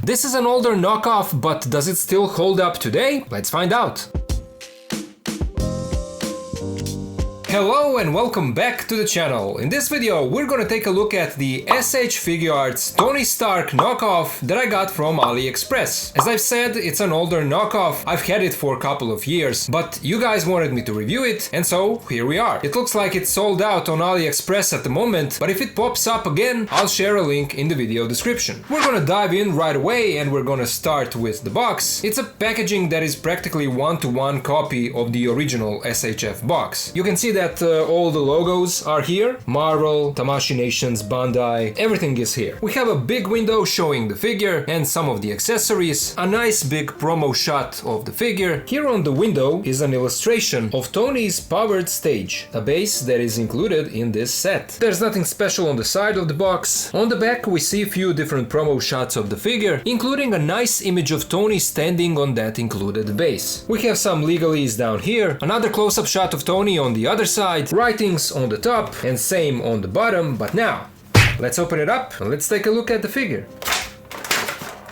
This is an older knockoff, but does it still hold up today? Let's find out. Hello and welcome back to the channel. In this video we're gonna take a look at the S.H.Figuarts Tony Stark knockoff that I got from AliExpress. As I've said, it's an older knockoff, I've had it for a couple of years, but you guys wanted me to review it, and so here we are. It looks like it's sold out on AliExpress at the moment, but if it pops up again, I'll share a link in the video description. We're gonna dive in right away and we're gonna start with the box. It's a packaging that is practically one-to-one copy of the original SHF box. You can see that all the logos are here. Marvel, Tamashii Nations, Bandai, everything is here. We have a big window showing the figure and some of the accessories, a nice big promo shot of the figure. Here on the window is an illustration of Tony's powered stage, a base that is included in this set. There's nothing special on the side of the box. On the back we see a few different promo shots of the figure, including a nice image of Tony standing on that included base. We have some legalese down here, another close-up shot of Tony on the other side, writings on the top and same on the bottom, but now let's open it up and let's take a look at the figure.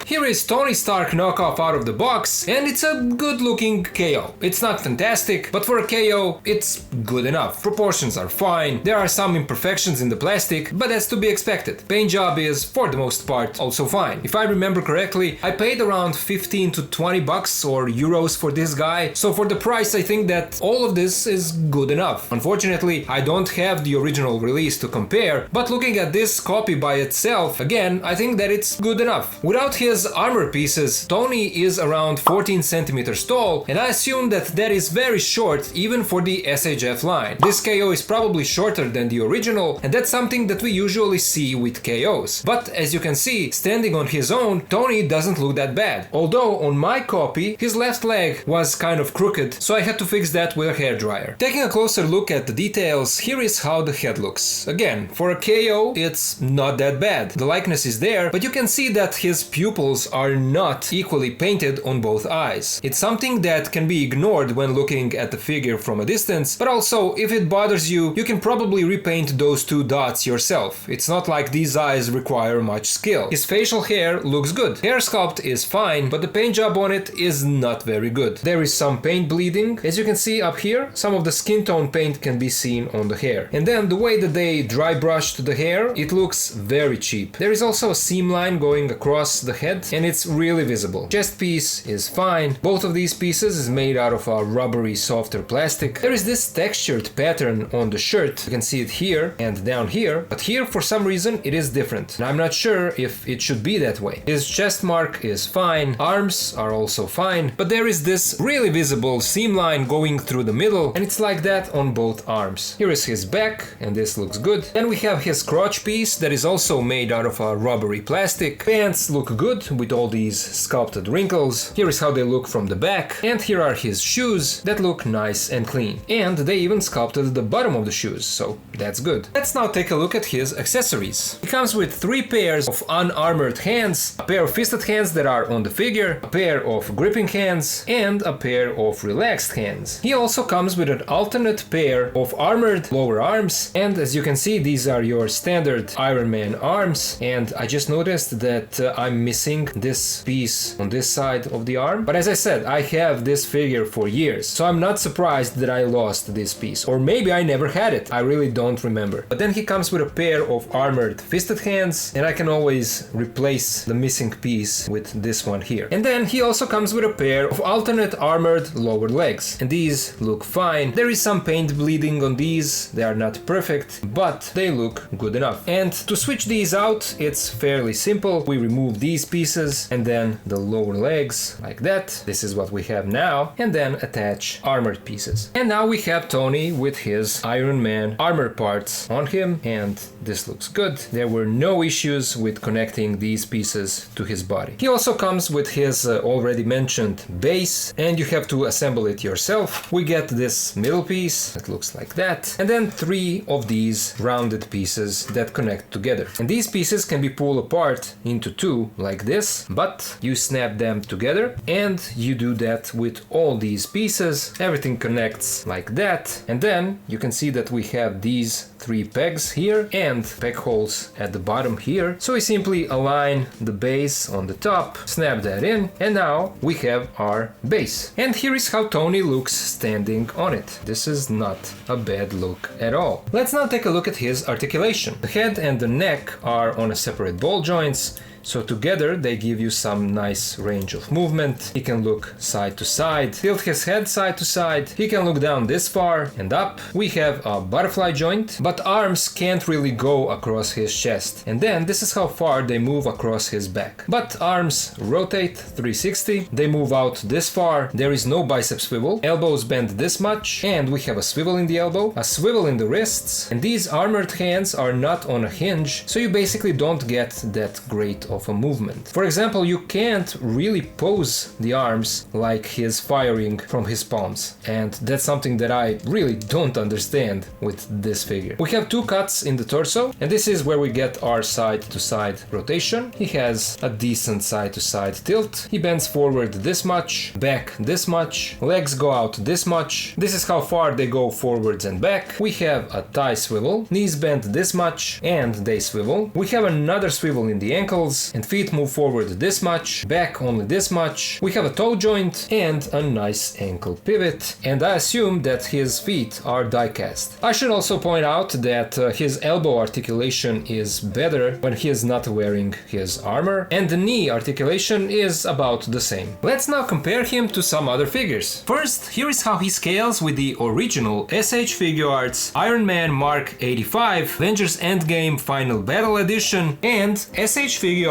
Here is Tony Stark knockoff out of the box, and it's a good looking KO. It's not fantastic, but for a KO, it's good enough. Proportions are fine, there are some imperfections in the plastic, but that's to be expected. Paint job is, for the most part, also fine. If I remember correctly, I paid around 15 to 20 bucks or euros for this guy, so for the price I think that all of this is good enough. Unfortunately, I don't have the original release to compare, but looking at this copy by itself, again, I think that it's good enough. Without his armor pieces, Tony is around 14 centimeters tall, and I assume that that is very short even for the SHF line. This KO is probably shorter than the original, and that's something that we usually see with KOs. But as you can see, standing on his own, Tony doesn't look that bad. Although on my copy, his left leg was kind of crooked, so I had to fix that with a hairdryer. Taking a closer look at the details, here is how the head looks. Again, for a KO, it's not that bad. The likeness is there, but you can see that his pupils are not equally painted on both eyes. It's something that can be ignored when looking at the figure from a distance, but also if it bothers you, you can probably repaint those two dots yourself. It's not like these eyes require much skill. His facial hair looks good. Hair sculpt is fine, but the paint job on it is not very good. There is some paint bleeding. As you can see up here, some of the skin tone paint can be seen on the hair. And then the way that they dry brushed the hair, it looks very cheap. There is also a seam line going across the head, and it's really visible. Chest piece is fine. Both of these pieces is made out of a rubbery, softer plastic. There is this textured pattern on the shirt. You can see it here and down here, but here for some reason it is different. And I'm not sure if it should be that way. His chest mark is fine. Arms are also fine, but there is this really visible seam line going through the middle, and it's like that on both arms. Here is his back, and this looks good. Then we have his crotch piece that is also made out of a rubbery plastic. Pants look good with all these sculpted wrinkles. Here is how they look from the back, and here are his shoes that look nice and clean. And they even sculpted the bottom of the shoes, so that's good. Let's now take a look at his accessories. He comes with 3 pairs of unarmored hands, a pair of fisted hands that are on the figure, a pair of gripping hands, and a pair of relaxed hands. He also comes with an alternate pair of armored lower arms, and as you can see, these are your standard Iron Man arms, and I just noticed that I'm missing this piece on this side of the arm. But as I said, I have this figure for years, so I'm not surprised that I lost this piece. Or maybe I never had it, I really don't remember. But then he comes with a pair of armored fisted hands, and I can always replace the missing piece with this one here. And then he also comes with a pair of alternate armored lower legs, and these look fine. There is some paint bleeding on these, they are not perfect, but they look good enough. And to switch these out, it's fairly simple. We remove these pieces and then the lower legs like that. This is what we have now, and then attach armored pieces. And now we have Tony with his Iron Man armor parts on him, and this looks good. There were no issues with connecting these pieces to his body. He also comes with his already mentioned base, and you have to assemble it yourself. We get this middle piece that looks like that, and then 3 of these rounded pieces that connect together. And these pieces can be pulled apart into 2 like this, but you snap them together, and you do that with all these pieces. Everything connects like that, and then you can see that we have these 3 pegs here and peg holes at the bottom here. So we simply align the base on the top, snap that in, and now we have our base. And here is how Tony looks standing on it. This is not a bad look at all. Let's now take a look at his articulation. The head and the neck are on a separate ball joints, so together they give you some nice range of movement. He can look side to side, tilt his head side to side. He can look down this far and up. We have a butterfly joint, but arms can't really go across his chest. And then this is how far they move across his back. But arms rotate 360. They move out this far. There is no bicep swivel. Elbows bend this much, and we have a swivel in the elbow, a swivel in the wrists, and these armored hands are not on a hinge, so you basically don't get that great of a movement. For example, you can't really pose the arms like he's firing from his palms, and that's something that I really don't understand with this figure. We have 2 cuts in the torso, and this is where we get our side to side rotation. He has a decent side to side tilt. He bends forward this much, back this much, legs go out this much. This is how far they go forwards and back. We have a thigh swivel, knees bend this much and they swivel. We have another swivel in the ankles, and feet move forward this much, back only this much. We have a toe joint and a nice ankle pivot, and I assume that his feet are die cast. I should also point out that his elbow articulation is better when he is not wearing his armor, and the knee articulation is about the same. Let's now compare him to some other figures. First, here is how he scales with the original S.H.Figuarts Iron Man Mark 85 Avengers Endgame Final Battle Edition and S.H.Figuarts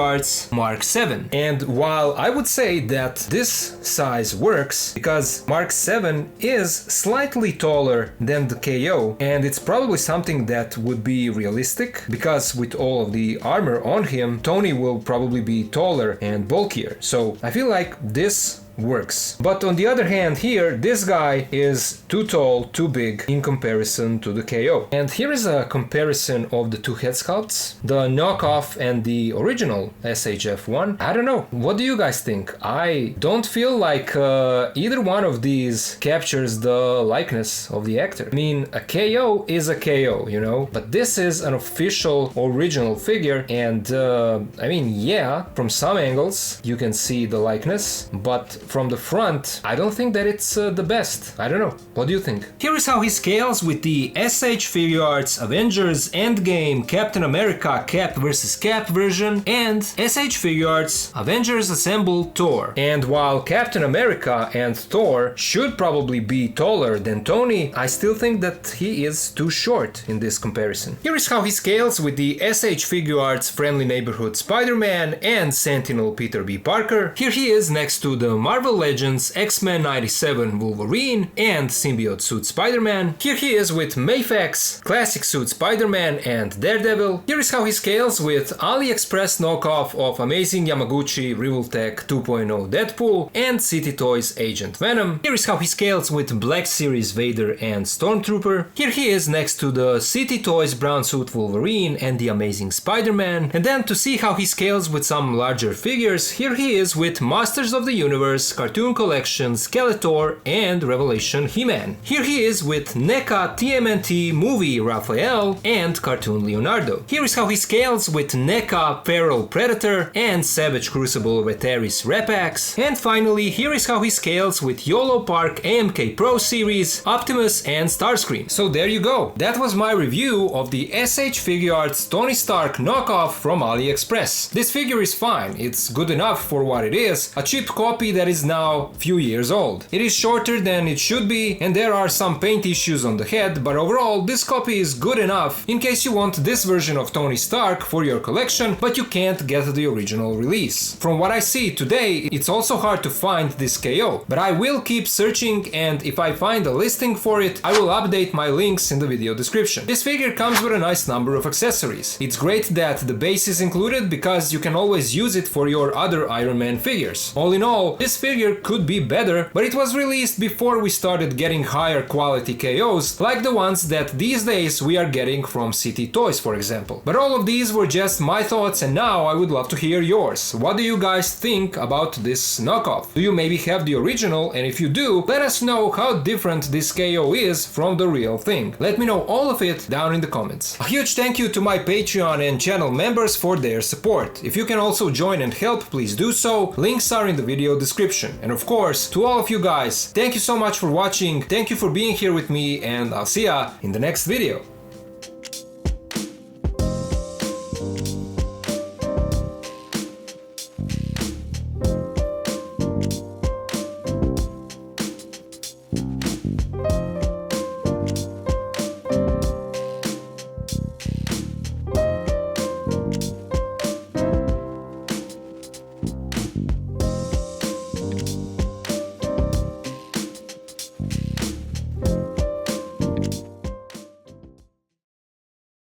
Mark 7. And while I would say that this size works because Mark 7 is slightly taller than the KO, and it's probably something that would be realistic because with all of the armor on him, Tony will probably be taller and bulkier. So I feel like this works. But on the other hand, here this guy is too tall, too big in comparison to the KO. And here is a comparison of the 2 head sculpts, the knockoff and the original SHF1. I don't know, what do you guys think? I don't feel like either one of these captures the likeness of the actor. I mean, a KO is a KO, you know, but this is an official original figure, and I mean, yeah, from some angles you can see the likeness, but from the front, I don't think that it's the best. I don't know. What do you think? Here is how he scales with the S.H.Figuarts Avengers Endgame Captain America Cap vs. Cap version and S.H.Figuarts Avengers Assemble Thor. And while Captain America and Thor should probably be taller than Tony, I still think that he is too short in this comparison. Here is how he scales with the S.H.Figuarts Friendly Neighborhood Spider-Man and Sentinel Peter B. Parker. Here he is next to the Marvel Legends X-Men 97 Wolverine and Symbiote Suit Spider-Man. Here he is with Mayfax, Classic Suit Spider-Man and Daredevil. Here is how he scales with AliExpress knockoff of Amazing Yamaguchi Revoltech 2.0 Deadpool and City Toys Agent Venom. Here is how he scales with Black Series Vader and Stormtrooper. Here he is next to the City Toys Brown Suit Wolverine and the Amazing Spider-Man. And then to see how he scales with some larger figures, here he is with Masters of the Universe, Cartoon Collection, Skeletor and Revelation He-Man. Here he is with NECA TMNT Movie Raphael and Cartoon Leonardo. Here is how he scales with NECA Feral Predator and Savage Crucible Veteris Repax. And finally, here is how he scales with YOLO Park AMK Pro Series, Optimus and Starscream. So there you go. That was my review of the S.H.Figuarts Tony Stark knockoff from AliExpress. This figure is fine. It's good enough for what it is. A cheap copy that is now a few years old. It is shorter than it should be and there are some paint issues on the head, but overall this copy is good enough in case you want this version of Tony Stark for your collection but you can't get the original release. From what I see today, it's also hard to find this KO, but I will keep searching and if I find a listing for it, I will update my links in the video description. This figure comes with a nice number of accessories. It's great that the base is included because you can always use it for your other Iron Man figures. All in all, this figure could be better, but it was released before we started getting higher quality KOs, like the ones that these days we are getting from City Toys, for example. But all of these were just my thoughts, and now I would love to hear yours. What do you guys think about this knockoff? Do you maybe have the original? And if you do, let us know how different this KO is from the real thing. Let me know all of it down in the comments. A huge thank you to my Patreon and channel members for their support. If you can also join and help, please do so. Links are in the video description. And of course, to all of you guys, thank you so much for watching, thank you for being here with me, and I'll see ya in the next video.